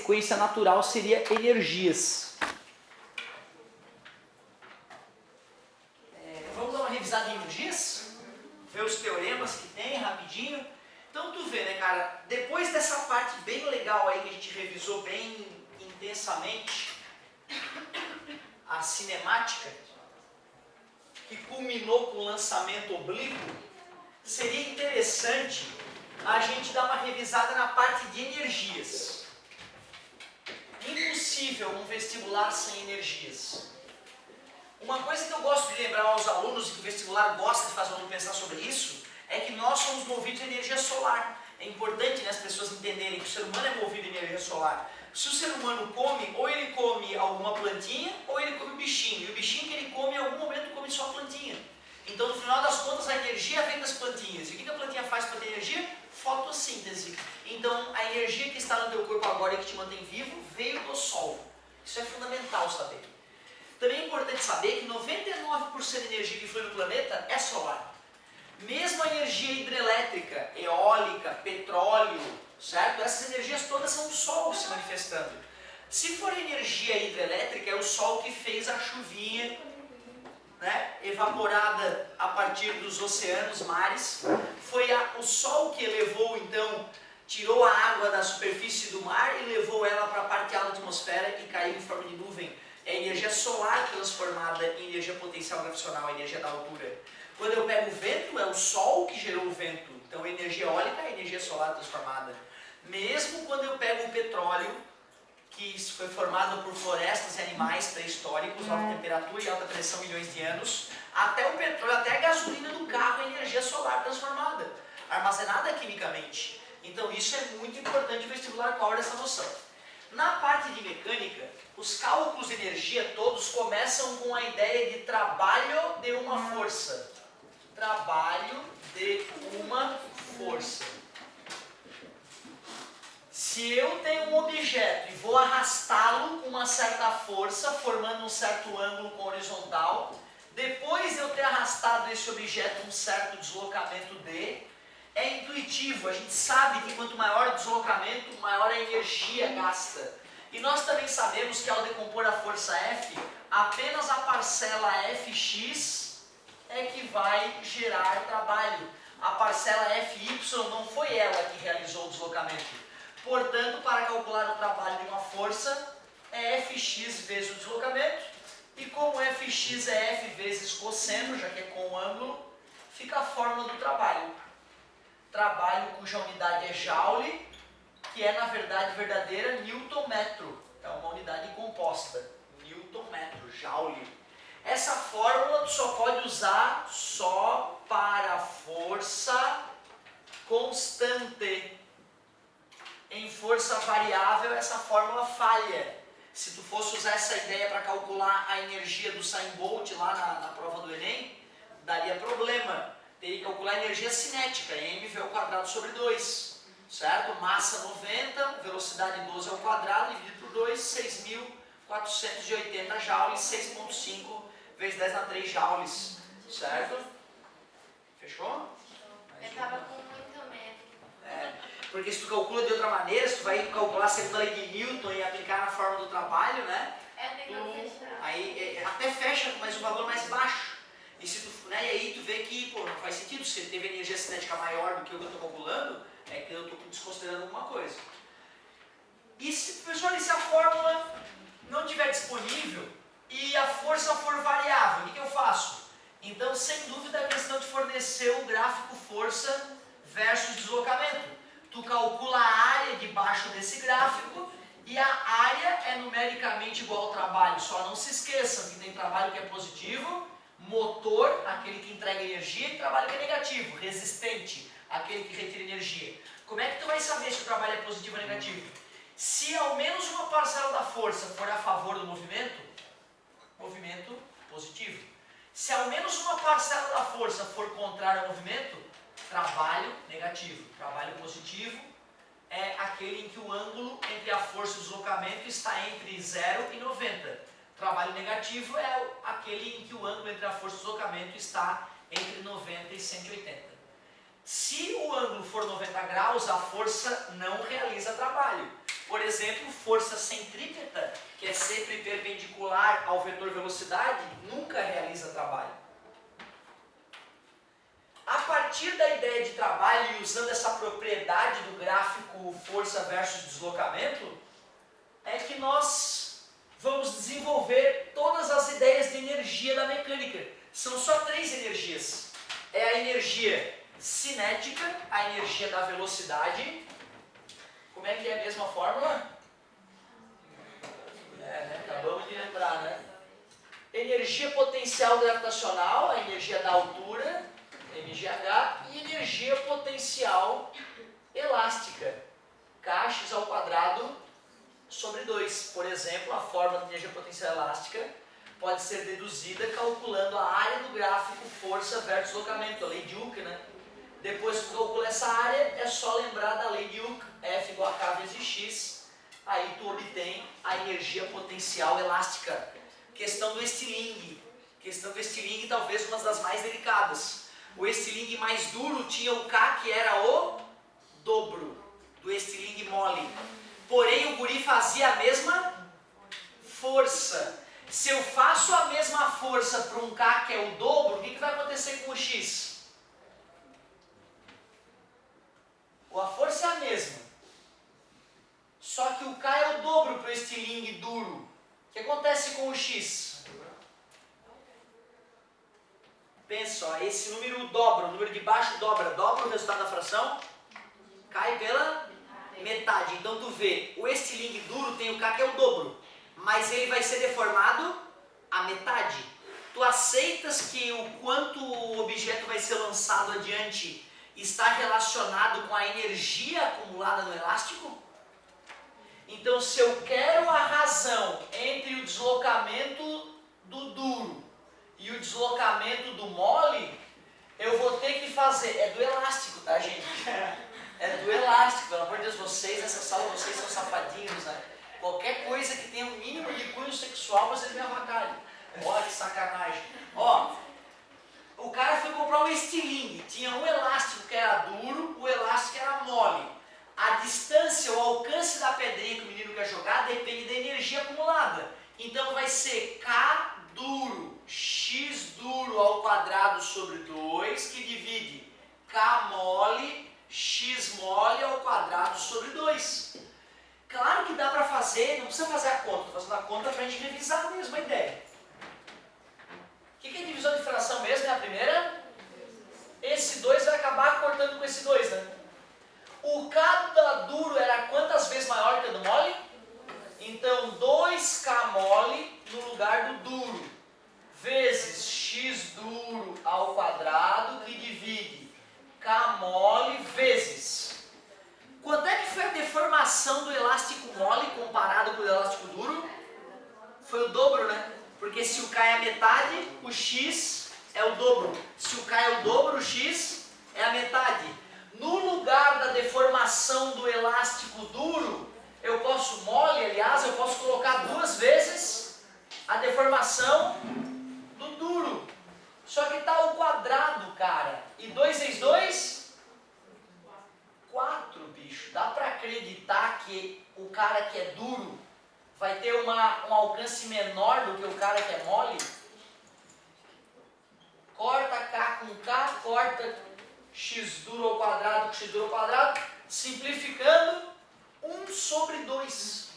sequência natural seria energias. Vamos dar uma revisada em energias? Ver os teoremas que tem rapidinho. Então tu vê, né, cara, depois dessa parte bem legal aí que a gente revisou bem intensamente, a cinemática, que culminou com o lançamento oblíquo, seria interessante a gente dar uma revisada na parte de energias. Impossível um vestibular sem energias. Uma coisa que eu gosto de lembrar aos alunos, e que o vestibular gosta de fazer o aluno pensar sobre isso, é que nós somos movidos a energia solar. É importante, né, as pessoas entenderem que o ser humano é movido a energia solar. Se o ser humano come, ou ele come alguma plantinha, ou ele come um bichinho. E o bichinho que ele come, em algum momento, come só a plantinha. Então, no final das contas, a energia vem das plantinhas. E o que a plantinha faz para ter energia? Fotossíntese. Então, a energia que está no teu corpo agora e que te mantém vivo, veio do Sol. Isso é fundamental saber. Também é importante saber que 99% da energia que flui no planeta é solar. Mesmo a energia hidrelétrica, eólica, petróleo, certo? Essas energias todas são o Sol se manifestando. Se for energia hidrelétrica, é o Sol que fez a chuvinha, né, evaporada a partir dos oceanos, mares. Foi o Sol que elevou, então, tirou a água da superfície do mar e levou ela para a parte alta da atmosfera e caiu em forma de nuvem. É a energia solar transformada em energia potencial gravitacional, a energia da altura. Quando eu pego o vento, é o Sol que gerou o vento. Então, a energia eólica é a energia solar transformada. Mesmo quando eu pego o petróleo, que foi formado por florestas e animais pré-históricos, alta temperatura e alta pressão, milhões de anos, até o petróleo, até a gasolina do carro é energia solar transformada, armazenada quimicamente. Então, isso é muito importante o vestibular cobra essa noção. Na parte de mecânica, os cálculos de energia todos começam com a ideia de trabalho de uma força. Trabalho de uma força. Se eu tenho um objeto e vou arrastá-lo com uma certa força, formando um certo ângulo com horizontal, depois de eu ter arrastado esse objeto um certo deslocamento d, é intuitivo, a gente sabe que quanto maior o deslocamento, maior a energia gasta. E nós também sabemos que ao decompor a força F, apenas a parcela Fx é que vai gerar trabalho. A parcela Fy não foi ela que realizou o deslocamento. Portanto, para calcular o trabalho de uma força, é Fx vezes o deslocamento. E como Fx é F vezes cosseno, já que é com o ângulo, fica a fórmula do trabalho. Trabalho cuja unidade é Joule, que é na verdade verdadeira Newton-metro. É uma unidade composta. Newton-metro, Joule. Essa fórmula tu só pode usar só para força constante. Em força variável, essa fórmula falha. Se tu fosse usar essa ideia para calcular a energia do Usain Bolt lá na prova do Enem, daria problema. Teria que calcular a energia cinética, mv ao quadrado sobre 2. Certo? Massa 90, velocidade 12 ao quadrado, dividido por 2, 6.480 joules, 6.5 vezes 10 na 3 joules. Certo? Fechou? Eu estava com muito medo. Porque se tu calcula de outra maneira, se tu vai calcular a segunda lei de Newton e aplicar na forma do trabalho, né? Aí até fecha, mas o valor mais baixo. E, se tu, né, e aí tu vê que pô, não faz sentido, se teve energia cinética maior do que o que eu estou calculando, é que eu estou desconsiderando alguma coisa. E se, pessoal, se a fórmula não estiver disponível e a força for variável, o que eu faço? Então, sem dúvida, a questão de fornecer o gráfico força versus deslocamento. Tu calcula a área debaixo desse gráfico e a área é numericamente igual ao trabalho. Só não se esqueçam que tem trabalho que é positivo, motor, aquele que entrega energia, e trabalho que é negativo, resistente, aquele que retira energia. Como é que tu vai saber se o trabalho é positivo ou negativo? Se ao menos uma parcela da força for a favor do movimento, movimento positivo. Se ao menos uma parcela da força for contrária ao movimento, trabalho negativo. Trabalho positivo é aquele em que o ângulo entre a força e o deslocamento está entre 0 e 90. Trabalho negativo é aquele em que o ângulo entre a força e o deslocamento está entre 90 e 180. Se o ângulo for 90 graus, a força não realiza trabalho. Por exemplo, força centrípeta, que é sempre perpendicular ao vetor velocidade, nunca realiza trabalho. A partir da ideia de trabalho e usando essa propriedade do gráfico força versus deslocamento, é que nós vamos desenvolver todas as ideias de energia da mecânica. São só 3 energias. É a energia cinética, a energia da velocidade. Como é que é a mesma fórmula? Acabamos de lembrar, né? Energia potencial gravitacional, a energia da altura, mgh, e energia potencial elástica, kx ao quadrado sobre 2. Por exemplo, a fórmula de energia potencial elástica pode ser deduzida calculando a área do gráfico força versus deslocamento, a lei de Hooke, né? Depois que calcula essa área, é só lembrar da lei de Hooke, F igual a K vezes X, aí tu obtém a energia potencial elástica. Questão do estilingue. Questão do estilingue talvez uma das mais delicadas. O estilingue mais duro tinha o K, que era o dobro do estilingue mole. Porém, o guri fazia a mesma força. Se eu faço a mesma força para um K, que é o dobro, o que vai acontecer com o X? A força é a mesma. Só que o K é o dobro para o estilingue duro. O que acontece com o X? Pensa, ó, esse número dobra, o número de baixo dobra o resultado da fração, cai pela metade. Então tu vê, o estilingue duro tem o K que é o dobro, mas ele vai ser deformado a metade. Tu aceitas que o quanto o objeto vai ser lançado adiante está relacionado com a energia acumulada no elástico? Então, se eu quero a razão entre o deslocamento do duro e o deslocamento do mole, eu vou ter que fazer... É do elástico, tá, gente? É do elástico. Pelo amor de Deus, vocês, nessa sala, vocês são safadinhos, né? Qualquer coisa que tenha um mínimo de cunho sexual, vocês me avacalham. Olha que sacanagem. Ó, o cara foi comprar um estilingue. Tinha um elástico que era duro, o elástico era mole. A distância, o alcance da pedrinha que o menino quer jogar depende da energia acumulada. Então vai ser K duro, X duro ao quadrado sobre 2, que divide K mole, X mole ao quadrado sobre 2. Claro que dá para fazer, não precisa fazer a conta, estou fazendo a conta para a gente revisar mesmo a ideia. O que é divisão de fração mesmo? É a primeira? Esse 2 vai acabar cortando com esse 2, né? O K da duro era quantas vezes maior que o do mole? Então 2K mole no lugar do duro, vezes X duro ao quadrado, que divide K mole vezes... Quanto é que foi a deformação do elástico mole comparado com o elástico duro? Foi o dobro, né? Porque se o K é a metade, o X é o dobro. Se o K é o dobro, o X é a metade. No lugar da deformação do elástico duro, eu posso, mole, aliás, eu posso colocar 2 vezes a deformação do duro. Só que está ao quadrado, cara. E 2 vezes 2? 4, bicho. Dá para acreditar que o cara que é duro vai ter um alcance menor do que o cara que é mole? Corta K com K, corta X duro ao quadrado com X duro ao quadrado, simplificando, 1 sobre 2.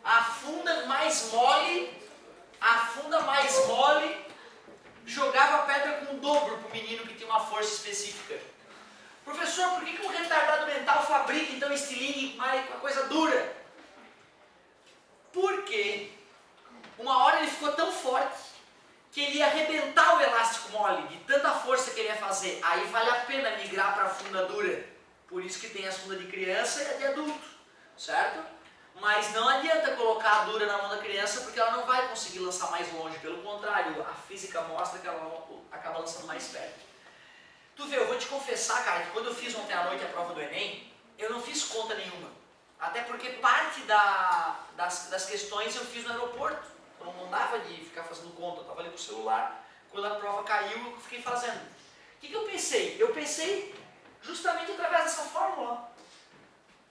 A funda mais mole, jogava a pedra com o dobro para o menino que tinha uma força específica. Professor, por que um retardado mental fabrica então estilingue com uma coisa dura? Porque uma hora ele ficou tão forte que ele ia arrebentar o elástico mole, de tanta força que ele ia fazer. Aí vale a pena migrar para a funda dura. Por isso que tem as fundas de criança e a de adulto, certo? Mas não adianta colocar a dura na mão da criança, porque ela não vai conseguir lançar mais longe. Pelo contrário, a física mostra que ela acaba lançando mais perto. Tu vê, eu vou te confessar, cara, que quando eu fiz ontem à noite a prova do Enem, eu não fiz conta nenhuma. Até porque parte das questões eu fiz no aeroporto. Eu não dava de ficar fazendo conta, eu estava ali com o celular. Quando a prova caiu, eu fiquei fazendo. O que eu pensei? Eu pensei justamente através dessa fórmula.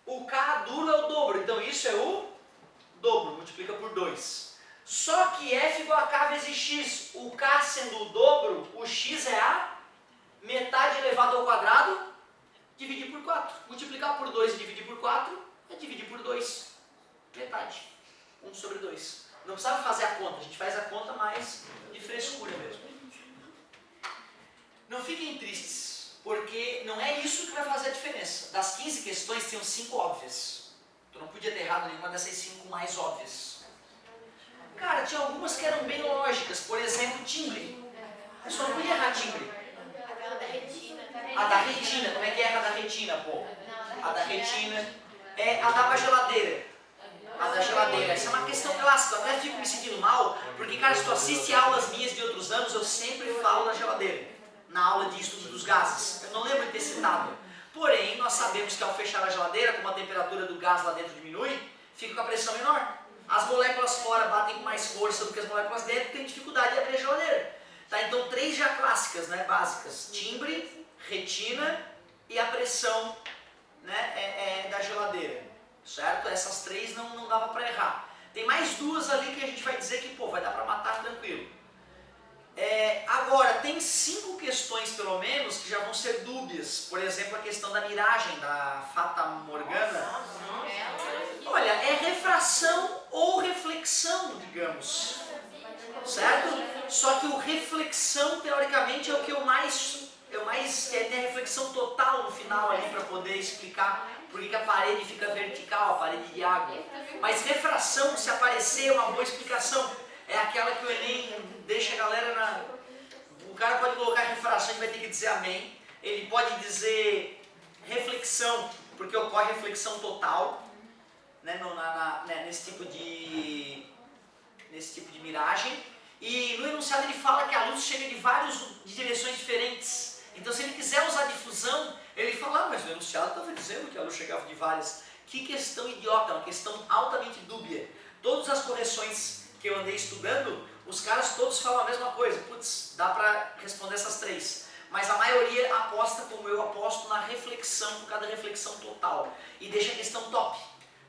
O K duro é o dobro, então isso é o dobro, multiplica por 2. Só que F igual a K vezes X, o K sendo o dobro, o X é a metade elevado ao quadrado, dividir por 4. Multiplicar por 2 e dividir por 4 é dividir por 2. Metade. 1 sobre 2. Não precisava fazer a conta, a gente faz a conta mais de frescura mesmo. Não fiquem tristes, porque não é isso que vai fazer a diferença. Das 15 questões, tinham 5 óbvias. Tu não podia ter errado nenhuma dessas 5 mais óbvias. Cara, tinha algumas que eram bem lógicas. Por exemplo, timbre. Eu só não podia errar timbre. Aquela da retina. A da retina, como é que erra a da retina, pô? A da retina. É a da geladeira. A da geladeira. Essa é uma questão clássica. Eu até fico me sentindo mal, porque, cara, se tu assiste aulas minhas de outros anos, eu sempre falo da geladeira. Na aula de estudo dos gases. Eu não lembro de ter citado. Porém, nós sabemos que ao fechar a geladeira, como a temperatura do gás lá dentro diminui, fica com a pressão menor. As moléculas fora batem com mais força do que as moléculas dentro, tem dificuldade de abrir a geladeira. Tá? Então, 3 já clássicas, né, básicas. Timbre, retina e a pressão, né, da geladeira. Certo? Essas 3 não dava para errar. Tem mais 2 ali que a gente vai dizer que, pô, vai dar para matar tranquilo. Agora, tem 5 questões, pelo menos, que já vão ser dúbias. Por exemplo, a questão da miragem, da Fata Morgana. Olha, é refração ou reflexão, digamos. Certo? Só que o reflexão, teoricamente, é o que eu mais tem a reflexão total no final ali para poder explicar por que a parede fica vertical, a parede de água. Mas refração, se aparecer, é uma boa explicação. É aquela que o Enem deixa a galera na... O cara pode colocar refração e vai ter que dizer amém. Ele pode dizer reflexão, porque ocorre reflexão total, né, nesse tipo de miragem. E no enunciado ele fala que a luz chega de direções diferentes. Então, se ele quiser usar difusão, ele fala, mas o enunciado estava dizendo que a luz chegava de várias. Que questão idiota, uma questão altamente dúbia. Todas as correções que eu andei estudando, os caras todos falam a mesma coisa. Putz, dá para responder essas 3. Mas a maioria aposta, como eu aposto, na reflexão, por causa da reflexão total. E deixa a questão top.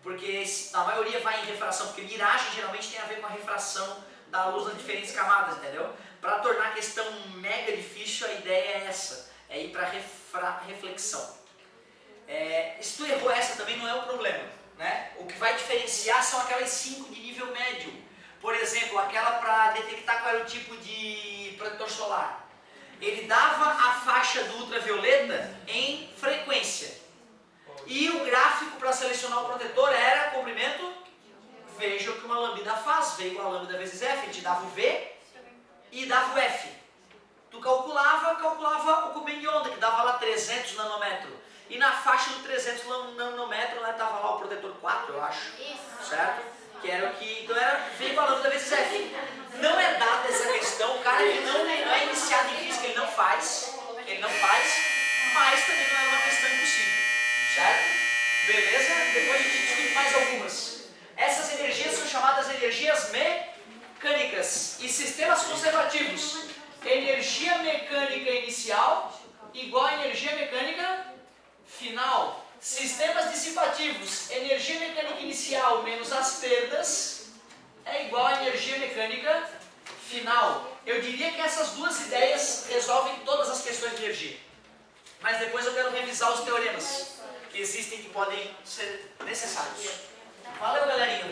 Porque a maioria vai em refração, porque miragem geralmente tem a ver com a refração da luz nas diferentes camadas, entendeu? Para tornar a questão mega difícil, a ideia é essa, é ir para reflexão. Se tu errou essa também não é um problema, né? O que vai diferenciar são aquelas 5 de nível médio. Por exemplo, aquela para detectar qual era o tipo de protetor solar. Ele dava a faixa do ultravioleta em frequência. E o gráfico para selecionar o protetor era comprimento. Veja o que uma lambda faz. V igual a lambda vezes F. Ele te dava o V e dava o F. Tu calculava o comprimento de onda, que dava lá 300 nanômetros. E na faixa do 300 nanômetros, né, tava lá o protetor 4, eu acho. Certo? Que era o que... Então era V igual a lambda vezes F. Não é dada essa questão. O cara que não é iniciado em física, ele não faz. Mas também não era uma questão impossível. Certo? Beleza? Depois a gente discute mais algumas. Essas energias são chamadas energias mecânicas e sistemas conservativos. Energia mecânica inicial igual a energia mecânica final. Sistemas dissipativos. Energia mecânica inicial menos as perdas é igual a energia mecânica final. Eu diria que essas 2 ideias resolvem todas as questões de energia. Mas depois eu quero revisar os teoremas que existem que podem ser necessários. Valeu, galerinha.